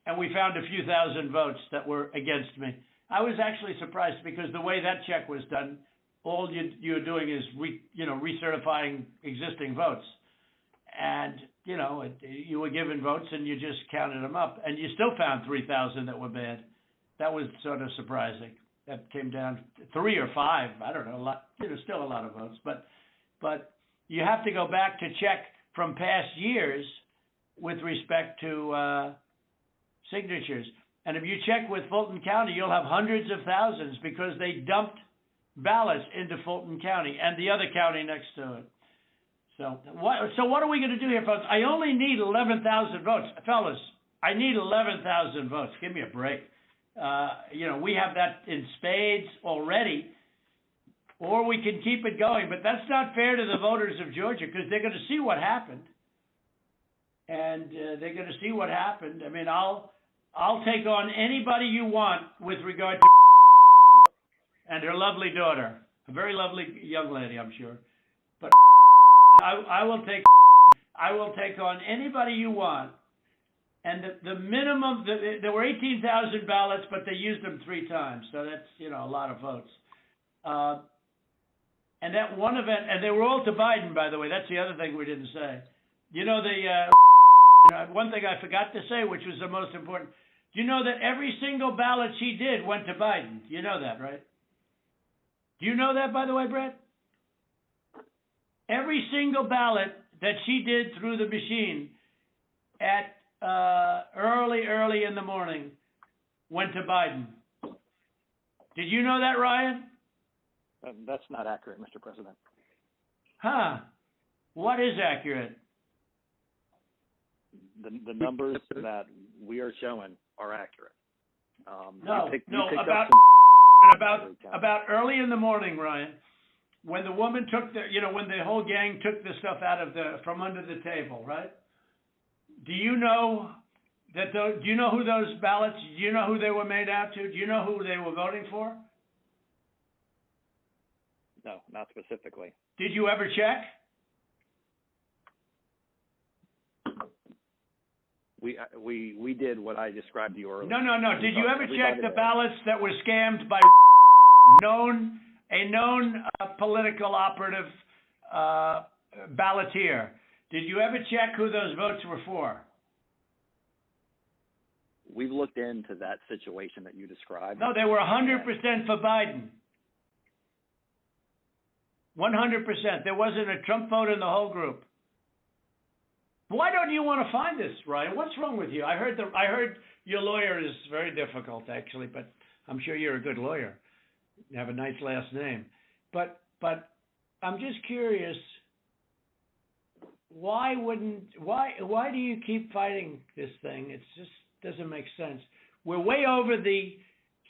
B: and we found a few thousand votes that were against me. I was actually surprised because the way that check was done, all you're doing is recertifying existing votes. And, you were given votes and you just counted them up, and you still found 3,000 that were bad. That was sort of surprising. That came down to 3 or 5. I don't know, a lot. Still a lot of votes. But you have to go back to check from past years with respect to signatures. And if you check with Fulton County, you'll have hundreds of thousands because they dumped ballots into Fulton County and the other county next to it. So what are we going to do here, folks? I only need 11,000 votes. Fellas, I need 11,000 votes. Give me a break. We have that in spades already, or we can keep it going. But that's not fair to the voters of Georgia because they're going to see what happened. And they're going to see what happened. I'll take on anybody you want with regard to and her lovely daughter. A very lovely young lady, I'm sure. But I will take on anybody you want. And the minimum, there were 18,000 ballots, but they used them 3 times. So that's, a lot of votes. And that one event, and they were all to Biden, by the way. That's the other thing we didn't say. The One thing I forgot to say, which was the most important. Do you know that every single ballot she did went to Biden? You know that, right? Do you know that, by the way, Brad? Every single ballot that she did through the machine at early in the morning went to Biden. Did you know that, Ryan?
E: That's not accurate, Mr. President.
B: Huh. What is accurate?
E: The numbers that we are showing are accurate.
B: About early in the morning, Ryan, when the woman took when the whole gang took the stuff out of from under the table, right? Do you know do you know who those ballots? Do you know who they were made out to? Do you know who they were voting for?
E: No, not specifically.
B: Did you ever check?
E: We did what I described to you earlier.
B: No. Did you ever check the ballots that were scammed by a known political operative balloteer? Did you ever check who those votes were for?
E: We've looked into that situation that you described.
B: No, they were 100% for Biden. 100%. There wasn't a Trump vote in the whole group. Why don't you want to find this, Ryan? What's wrong with you? I heard your lawyer is very difficult, actually, but I'm sure you're a good lawyer. You have a nice last name. But I'm just curious, why do you keep fighting this thing? It just doesn't make sense. We're way over the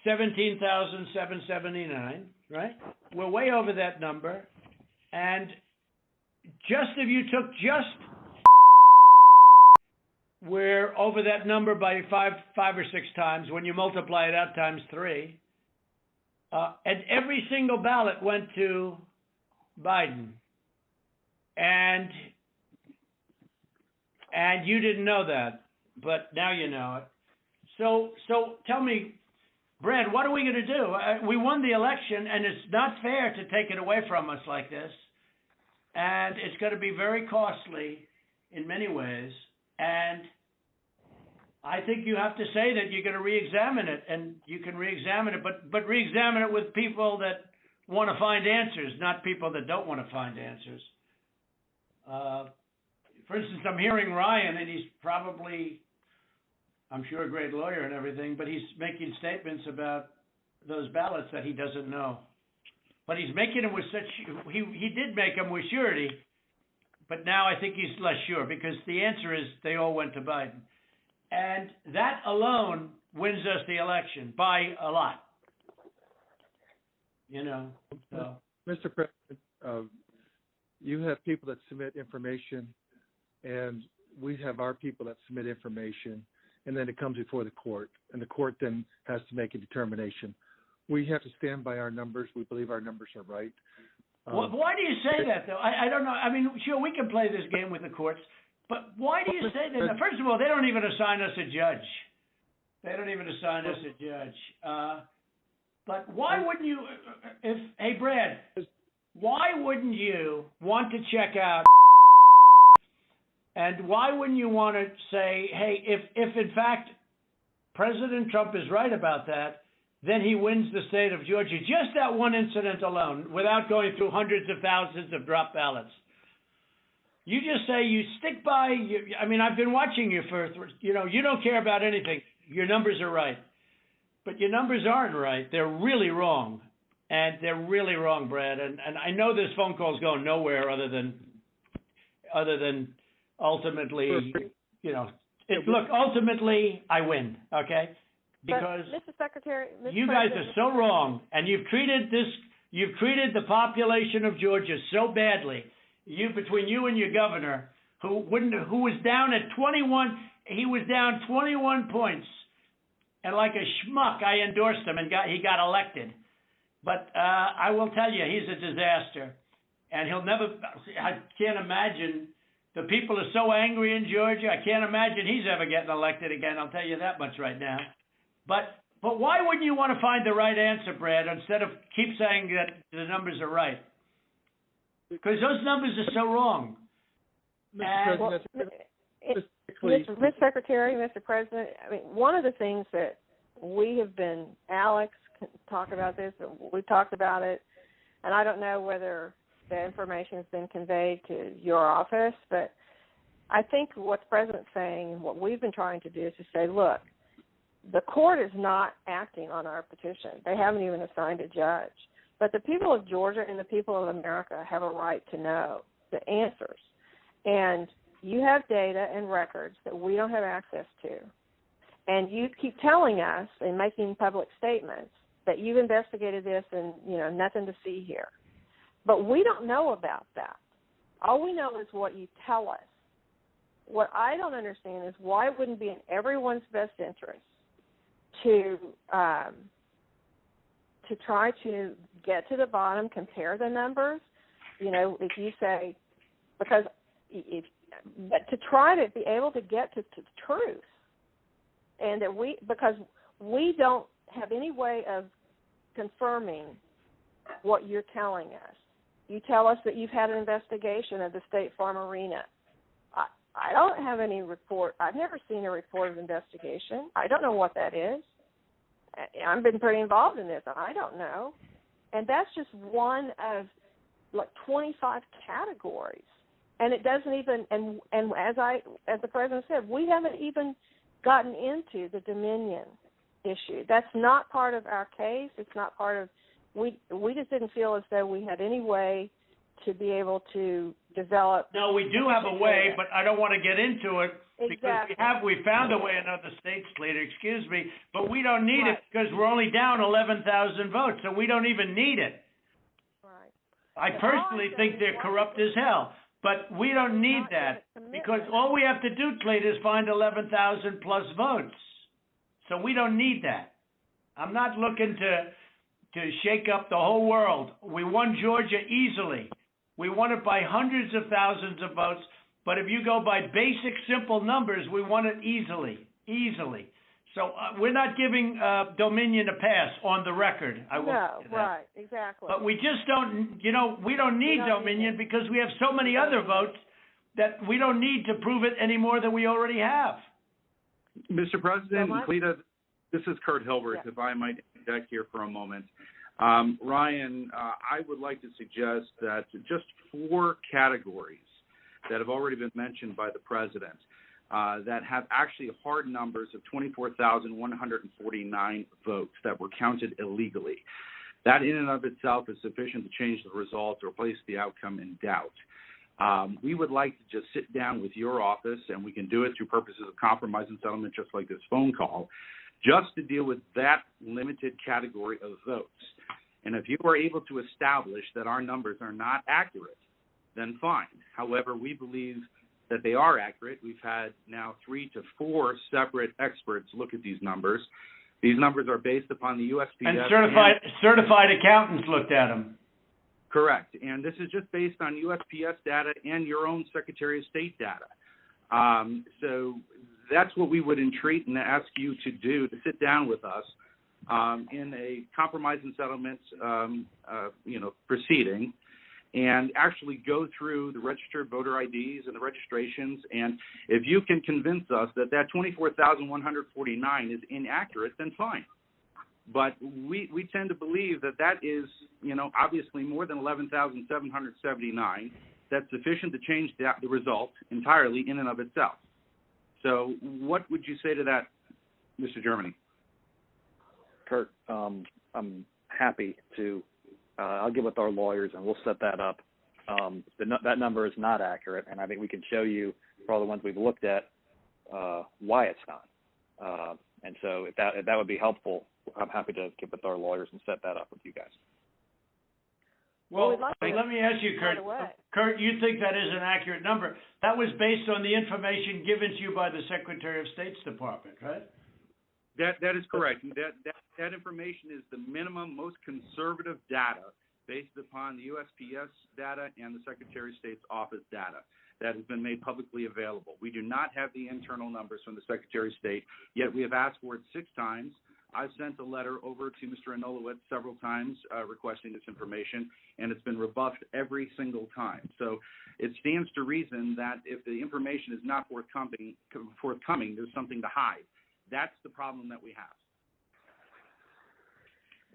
B: 17,779, right? We're way over that number. And if you took we're over that number by five or six times when you multiply it out times 3. And every single ballot went to Biden. And you didn't know that, but now you know it. So tell me, Brad, what are we going to do? We won the election, and it's not fair to take it away from us like this. And it's going to be very costly in many ways. And I think you have to say that you're going to re-examine it, and you can re-examine it, but re-examine it with people that want to find answers, not people that don't want to find answers. For instance, I'm hearing Ryan, and he's probably, I'm sure, a great lawyer and everything, but he's making statements about those ballots that he doesn't know. But he's making them with he did make them with surety, but now I think he's less sure, because the answer is they all went to Biden. And that alone wins us the election by a lot. So.
C: Mr. President, you have people that submit information, and we have our people that submit information, and then it comes before the court, and the court then has to make a determination. We have to stand by our numbers. We believe our numbers are right.
B: Why do you say that, though? I don't know. I mean, sure, we can play this game with the courts, but why do you say that? Now, first of all, they don't even assign us a judge. But why wouldn't you, hey, Brad, why wouldn't you want to check out, and why wouldn't you want to say, hey, if in fact President Trump is right about that, then he wins the state of Georgia, just that one incident alone, without going through hundreds of thousands of drop ballots. You just say you stick by, I've been watching you you don't care about anything. Your numbers are right. But your numbers aren't right. They're really wrong. And they're really wrong, Brad. And I know this phone call is going nowhere other than ultimately, look, ultimately I win, okay? Because
D: Mr. Secretary,
B: you guys are so wrong, and you've treated the population of Georgia so badly. Between you and your governor, who was down at 21, he was down 21 points, and like a schmuck, I endorsed him, and he got elected. But I will tell you, he's a disaster, and I can't imagine. The people are so angry in Georgia. I can't imagine he's ever getting elected again. I'll tell you that much right now. But why wouldn't you want to find the right answer, Brad, instead of keep saying that the numbers are right? Because those numbers are so wrong.
C: Mr. President, basically,
D: Mr. Secretary, Mr. President, I mean, one of the things that we have been, Alex can talk about this, we've talked about it, and I don't know whether the information has been conveyed to your office, but I think what the President's saying and what we've been trying to do is to say, look, the court is not acting on our petition. They haven't even assigned a judge. But the people of Georgia and the people of America have a right to know the answers. And you have data and records that we don't have access to. And you keep telling us and making public statements that you've investigated this and, nothing to see here. But we don't know about that. All we know is what you tell us. What I don't understand is why it wouldn't be in everyone's best interest to try to get to the bottom, compare the numbers. If you say, but to try to be able to get to the truth, and that because we don't have any way of confirming what you're telling us. You tell us that you've had an investigation of the State Farm Arena. I don't have any report. I've never seen a report of investigation. I don't know what that is. I've been pretty involved in this. I don't know. And that's just one of 25 categories. And it doesn't even, and as the President said, we haven't even gotten into the Dominion issue. That's not part of our case. It's not part of, we just didn't feel as though we had any way to be able to develop.
B: No, we do have a way, but I don't want to get into it because we found a way in other states, Slater, excuse me, but we don't need it because we're only down 11,000 votes, so we don't even need it.
D: Right.
B: I personally think they're corrupt as hell, but we don't need that because all we have to do, Slater, is find 11,000 plus votes. So we don't need that. I'm not looking to shake up the whole world. We won Georgia easily. We won it by hundreds of thousands of votes, but if you go by basic, simple numbers, we won it easily. So we're not giving Dominion a pass on the record.
D: No, right, exactly.
B: But we just don't, we don't need Dominion because we have so many other votes that we don't need to prove it any more than we already have.
F: Mr. President, Cleta, this is Kurt Hilbert, if I might interject here for a moment. Ryan, I would like to suggest that just 4 categories that have already been mentioned by the President that have actually hard numbers of 24,149 votes that were counted illegally. That in and of itself is sufficient to change the result or place the outcome in doubt. We would like to just sit down with your office, and we can do it through purposes of compromise and settlement just like this phone call, just to deal with that limited category of votes. And if you are able to establish that our numbers are not accurate, then fine. However, we believe that they are accurate. We've had now 3 to 4 separate experts look at these numbers. These numbers are based upon the USPS.
B: And certified accountants looked at them.
F: Correct. And this is just based on USPS data and your own Secretary of State data. So that's what we would entreat and ask you to do, to sit down with us in a compromise and settlement, proceeding, and actually go through the registered voter IDs and the registrations. And if you can convince us that 24,149 is inaccurate, then fine. But we tend to believe that is, obviously more than 11,779. That's sufficient to change the result entirely in and of itself. So what would you say to that, Mr. Germany?
E: Kurt, I'm happy to. I'll get with our lawyers and we'll set that up. That number is not accurate, and I think we can show you for all the ones we've looked at why it's not. And so if that would be helpful, I'm happy to get with our lawyers and set that up with you guys.
B: Well, let me ask you, Kurt. Kurt, you think that is an accurate number? That was based on the information given to you by the Secretary of State's Department, right?
F: That is correct. That information is the minimum, most conservative data based upon the USPS data and the Secretary of State's office data that has been made publicly available. We do not have the internal numbers from the Secretary of State, yet we have asked for it 6 times. I've sent a letter over to Mr. Anulowicz several times requesting this information, and it's been rebuffed every single time. So it stands to reason that if the information is not forthcoming, there's something to hide. That's the problem that we have.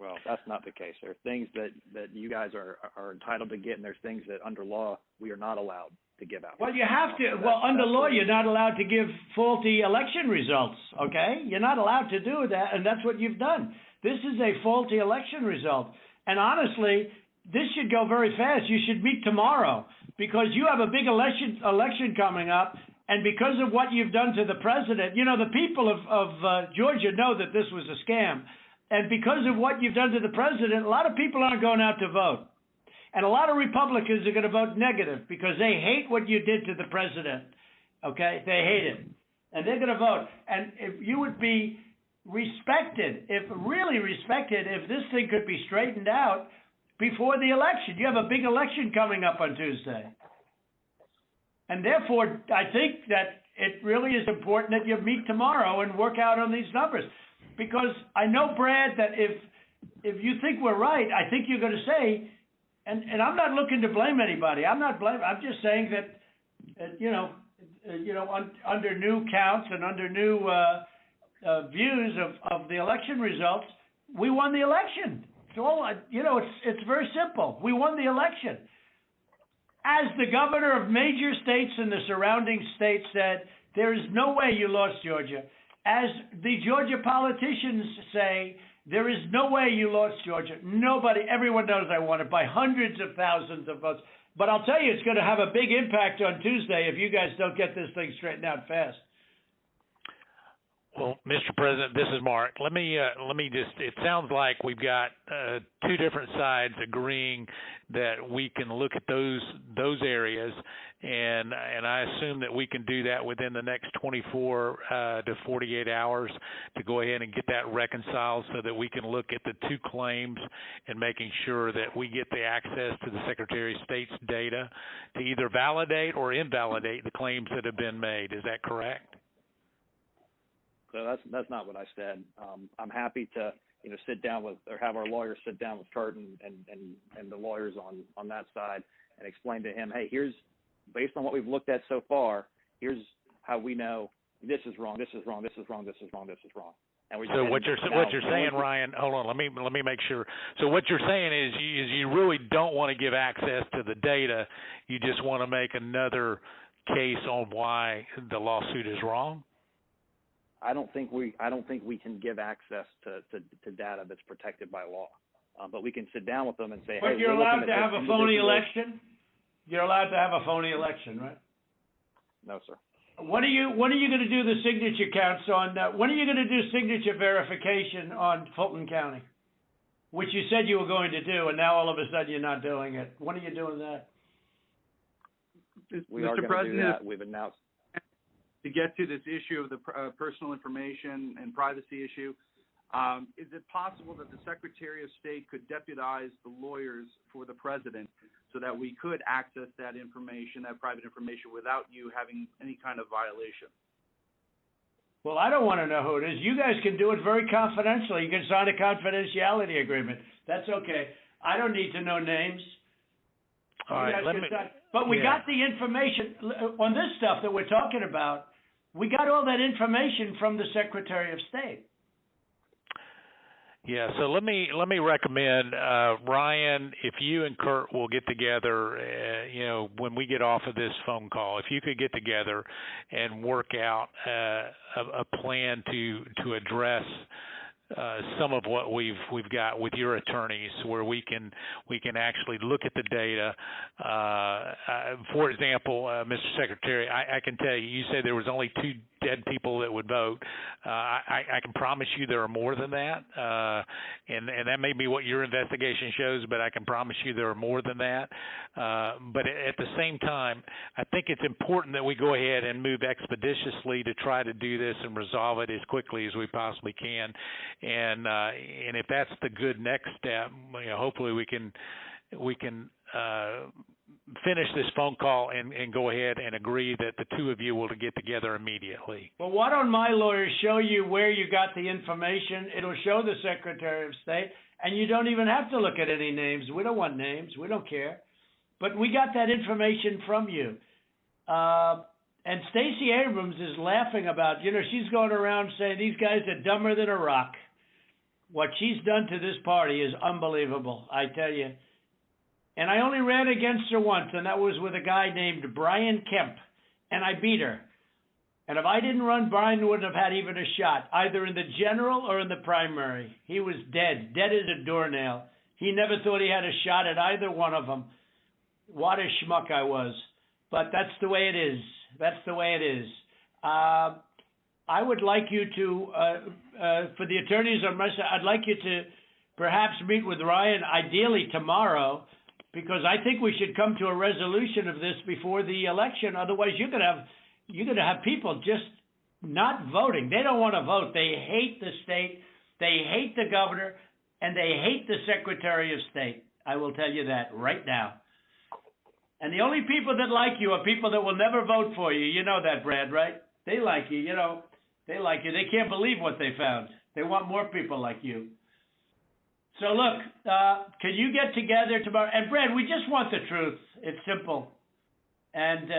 E: Well, that's not the case. There are things that you guys are entitled to get, and there's things that under law we are not allowed to give out.
B: Well, you have to. Well, under law, you're not allowed to give faulty election results, okay? You're not allowed to do that, and that's what you've done. This is a faulty election result. And honestly, this should go very fast. You should meet tomorrow because you have a big election coming up, and because of what you've done to the president, you know, the people of Georgia know that this was a scam. And because of what you've done to the president, a lot of people aren't going out to vote. And a lot of Republicans are going to vote negative because they hate what you did to the president. Okay? They hate it. And they're going to vote. And if you would be respected, really respected, if this thing could be straightened out before the election. You have a big election coming up on Tuesday. And therefore, I think that it really is important that you meet tomorrow and work out on these numbers. Because I know, Brad, that if you think we're right, I think you're going to say, and I'm not looking to blame anybody. I'm just saying that, under new counts and under new views of the election results, we won the election. It's all, it's very simple. We won the election. As the governor of major states and the surrounding states said, there is no way you lost Georgia. As the Georgia politicians say, there is no way you lost Georgia. Nobody, everyone knows I won it by hundreds of thousands of votes. But I'll tell you, it's going to have a big impact on Tuesday if you guys don't get this thing straightened out fast.
A: Well, Mr. President, this is Mark. Let me just, it sounds like we've got two different sides agreeing that we can look at those areas, and I assume that we can do that within the next 24 to 48 hours to go ahead and get that reconciled so that we can look at the two claims and making sure that we get the access to the Secretary of State's data to either validate or invalidate the claims that have been made. Is that correct?
E: So that's not what I said. I'm happy to sit down with, or have our lawyers sit down with Kurt and the lawyers on that side and explain to him, hey, here's, based on what we've looked at so far, here's how we know this is wrong, this is wrong, this is wrong, this is wrong, this is wrong. And
A: so what you're saying, Ryan, hold on, let me make sure. So what you're saying is you really don't want to give access to the data. You just want to make another case on why the lawsuit is wrong?
E: I don't think we can give access to data that's protected by law, but we can sit down with them and say,
B: but
E: hey,
B: you're allowed to have a phony election. You're allowed to have a phony election, right?
E: No, sir.
B: When are you going to do the signature counts on? When are you going to do signature verification on Fulton County, which you said you were going to do, and now all of a sudden you're not doing it? When are you doing that?
E: We are going to do that. We've announced.
F: To get to this issue of the personal information and privacy issue, is it possible that the Secretary of State could deputize the lawyers for the president so that we could access that information, that private information, without you having any kind of violation?
B: Well, I don't want to know who it is. You guys can do it very confidentially. You can sign a confidentiality agreement. That's okay. I don't need to know names.
A: All right,
B: but we got the information on this stuff that we're talking about. We got all that information from the Secretary of State.
A: Yeah, so let me recommend, Ryan, if you and Kurt will get together, when we get off of this phone call, if you could get together and work out a plan to address some of what we've got with your attorneys, where we can actually look at the data. For example, Mr. Secretary, I can tell you, you said there was only 2 dead people that would vote. I can promise you there are more than that, and that may be what your investigation shows, but I can promise you there are more than that. But at the same time, I think it's important that we go ahead and move expeditiously to try to do this and resolve it as quickly as we possibly can. And if that's the good next step, hopefully we can finish this phone call and go ahead and agree that the two of you will get together immediately.
B: Well, why don't my lawyers show you where you got the information? It'll show the Secretary of State, and you don't even have to look at any names. We don't want names. We don't care. But we got that information from you. And Stacey Abrams is laughing about, she's going around saying these guys are dumber than a rock. What she's done to this party is unbelievable, I tell you. And I only ran against her once, and that was with a guy named Brian Kemp, and I beat her. And if I didn't run, Brian wouldn't have had even a shot, either in the general or in the primary. He was dead as a doornail. He never thought he had a shot at either one of them. What a schmuck I was. But that's the way it is. That's the way it is. I would like you to, for the attorneys on my side, I'd like you to perhaps meet with Ryan, ideally tomorrow, because I think we should come to a resolution of this before the election. Otherwise, you're going to have people just not voting. They don't want to vote. They hate the state. They hate the governor, and they hate the Secretary of State. I will tell you that right now. And the only people that like you are people that will never vote for you. You know that, Brad, right? They like you. They like you. They can't believe what they found. They want more people like you. So look, can you get together tomorrow? And Brad, we just want the truth. It's simple. And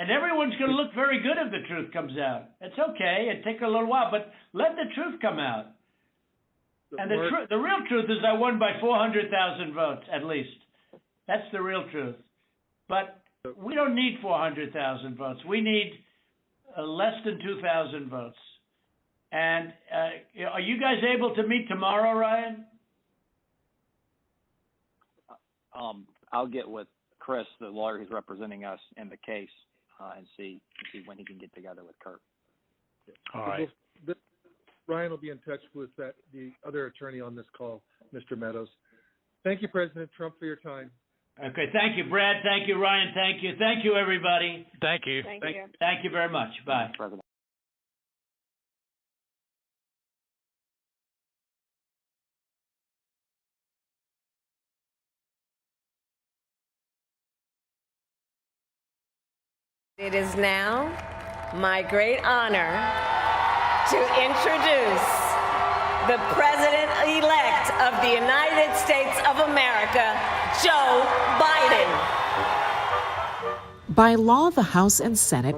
B: everyone's going to look very good if the truth comes out. It's okay. It takes a little while, but let the truth come out. And the real truth is I won by 400,000 votes, at least. That's the real truth. But we don't need 400,000 votes. We need less than 2,000 votes. And are you guys able to meet tomorrow, Ryan?
E: I'll get with Chris, the lawyer who's representing us in the case, and see when he can get together with Kurt.
A: All right.
C: Ryan will be in touch with the other attorney on this call, Mr. Meadows. Thank you, President Trump, for your time.
B: Okay, thank you, Brad. Thank you, Ryan. Thank you. Thank you, everybody.
A: Thank you.
D: Thank you.
B: Thank you very much. Bye.
E: President.
G: It is now my great honor to introduce the President-elect of the United States of America, Joe Biden.
H: By law, the House and Senate